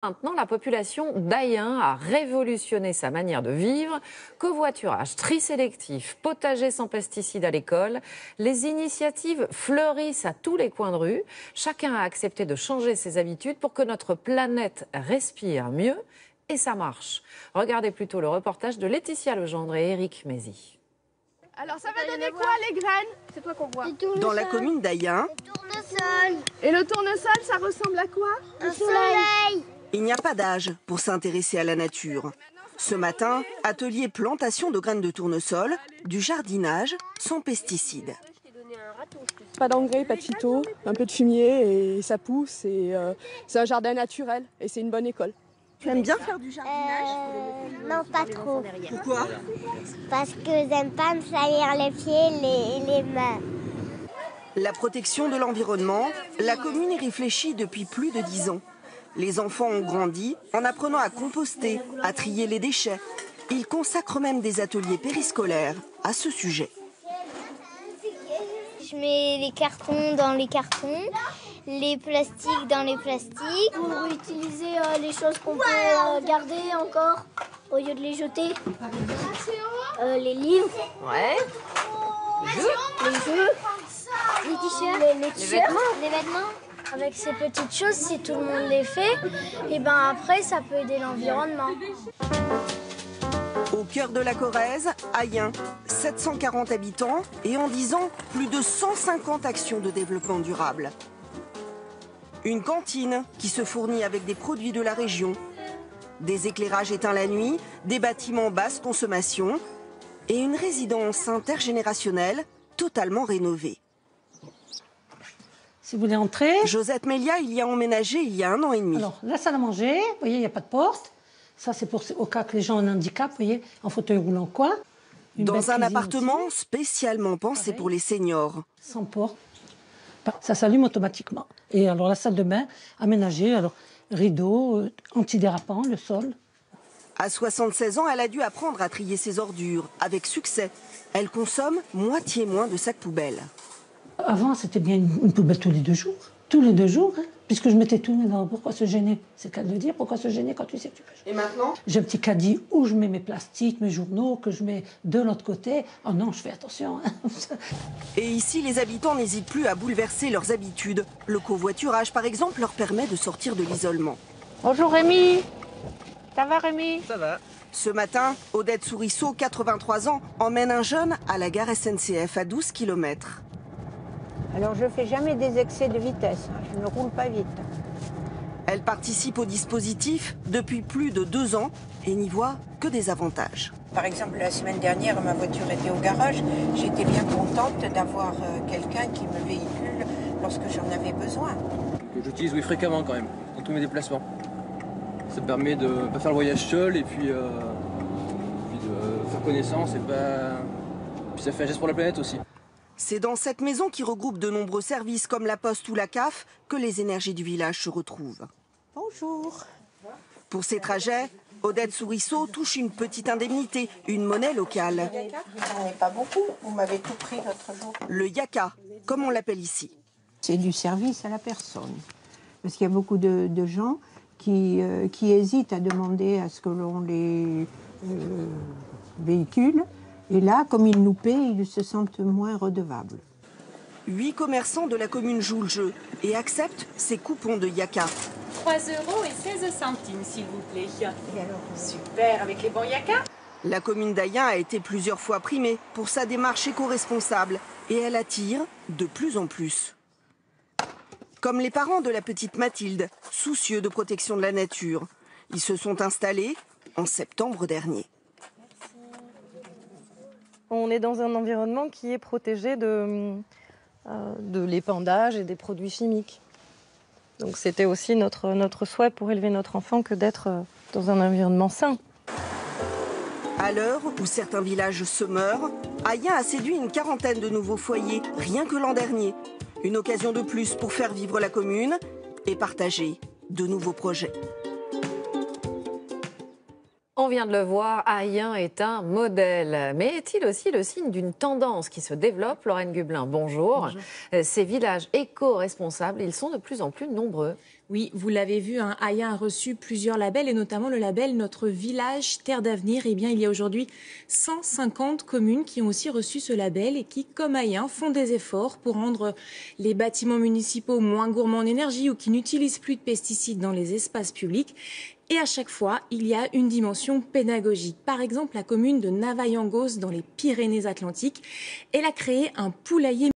Maintenant, la population d'Ayen a révolutionné sa manière de vivre. Covoiturage, tri sélectif, potager sans pesticides à l'école. Les initiatives fleurissent à tous les coins de rue. Chacun a accepté de changer ses habitudes pour que notre planète respire mieux. Et ça marche. Regardez plutôt le reportage de Laetitia Legendre et Éric Mézy. Alors ça va donner quoi les graines? C'est toi qu'on voit. Dans la commune d'Ayen. Le tournesol. Et le tournesol, ça ressemble à quoi? Un soleil. Il n'y a pas d'âge pour s'intéresser à la nature. Ce matin, atelier plantation de graines de tournesol, du jardinage sans pesticides. Pas d'engrais, pas de phyto, un peu de fumier et ça pousse. C'est un jardin naturel et c'est une bonne école. Tu aimes bien faire du jardinage? Non, pas trop. Pourquoi? Parce que j'aime pas me salir les pieds et les mains. La protection de l'environnement, la commune y réfléchit depuis plus de 10 ans. Les enfants ont grandi en apprenant à composter, à trier les déchets. Ils consacrent même des ateliers périscolaires à ce sujet. Je mets les cartons dans les cartons, les plastiques dans les plastiques. Pour utiliser les choses qu'on peut garder encore au lieu de les jeter. Les livres. Ouais. Les jeux. Les t-shirts. Les vêtements. Avec ces petites choses, si tout le monde les fait, et ben après ça peut aider l'environnement. Au cœur de la Corrèze, Ayen, 740 habitants et en 10 ans, plus de 150 actions de développement durable. Une cantine qui se fournit avec des produits de la région, des éclairages éteints la nuit, des bâtiments basse consommation et une résidence intergénérationnelle totalement rénovée. Si vous voulez entrer... Josette Mélia, il y a emménagé il y a 1 an et demi. Alors, la salle à manger, vous voyez, il n'y a pas de porte. Ça, c'est au cas que les gens ont un handicap, vous voyez, en fauteuil roulant quoi. Dans un appartement aussi, spécialement pensé pour les seniors. Sans porte. Ça s'allume automatiquement. Et alors, la salle de bain, aménagée, alors, rideaux, antidérapant, le sol. À 76 ans, elle a dû apprendre à trier ses ordures, avec succès. Elle consomme moitié moins de sacs poubelles. Avant, c'était bien une poubelle tous les 2 jours. Tous les 2 jours, hein, puisque je mettais tout dedans. Pourquoi se gêner? C'est le cas de le dire. Pourquoi se gêner quand tu sais que tu peux? Et maintenant? J'ai un petit caddie où je mets mes plastiques, mes journaux, que je mets de l'autre côté. Oh non, je fais attention. Hein. Et ici, les habitants n'hésitent plus à bouleverser leurs habitudes. Le covoiturage, par exemple, leur permet de sortir de l'isolement. Bonjour Rémi. Ça va Rémi? Ça va. Ce matin, Odette Sourisseau, 83 ans, emmène un jeune à la gare SNCF à 12 km. Alors je ne fais jamais des excès de vitesse, je ne roule pas vite. Elle participe au dispositif depuis plus de 2 ans et n'y voit que des avantages. Par exemple, la semaine dernière, ma voiture était au garage. J'étais bien contente d'avoir quelqu'un qui me véhicule lorsque j'en avais besoin. J'utilise fréquemment quand même, dans tous mes déplacements. Ça me permet de ne pas faire le voyage seul et puis de faire connaissance et puis ça fait un geste pour la planète aussi. C'est dans cette maison qui regroupe de nombreux services comme la Poste ou la CAF que les énergies du village se retrouvent. Bonjour. Pour ces trajets, Odette Sourisseau touche une petite indemnité, une monnaie locale. J'en ai pas beaucoup, vous m'avez tout pris l'autre jour. Le yaka, comme on l'appelle ici. C'est du service à la personne. Parce qu'il y a beaucoup de gens qui hésitent à demander à ce que l'on les véhicule. Et là, comme ils nous paient, ils se sentent moins redevables. 8 commerçants de la commune jouent le jeu et acceptent ces coupons de yaka. 3,16 €, s'il vous plaît. Super, avec les bons yaka. La commune d'Ayen a été plusieurs fois primée pour sa démarche éco-responsable et elle attire de plus en plus. Comme les parents de la petite Mathilde, soucieux de protection de la nature. Ils se sont installés en septembre dernier. On est dans un environnement qui est protégé de l'épandage et des produits chimiques. Donc c'était aussi notre souhait pour élever notre enfant que d'être dans un environnement sain. À l'heure où certains villages se meurent, Ayen a séduit une quarantaine de nouveaux foyers, rien que l'an dernier. Une occasion de plus pour faire vivre la commune et partager de nouveaux projets. On vient de le voir, Ayen est un modèle. Mais est-il aussi le signe d'une tendance qui se développe? Lorraine Gublin, bonjour. Ces villages éco-responsables, ils sont de plus en plus nombreux. Oui, vous l'avez vu, Ayen a reçu plusieurs labels et notamment le label Notre Village Terre d'Avenir. Eh bien, il y a aujourd'hui 150 communes qui ont aussi reçu ce label et qui, comme Ayen, font des efforts pour rendre les bâtiments municipaux moins gourmands en énergie ou qui n'utilisent plus de pesticides dans les espaces publics. Et à chaque fois, il y a une dimension pédagogique. Par exemple, la commune de Navayangos dans les Pyrénées-Atlantiques, elle a créé un poulailler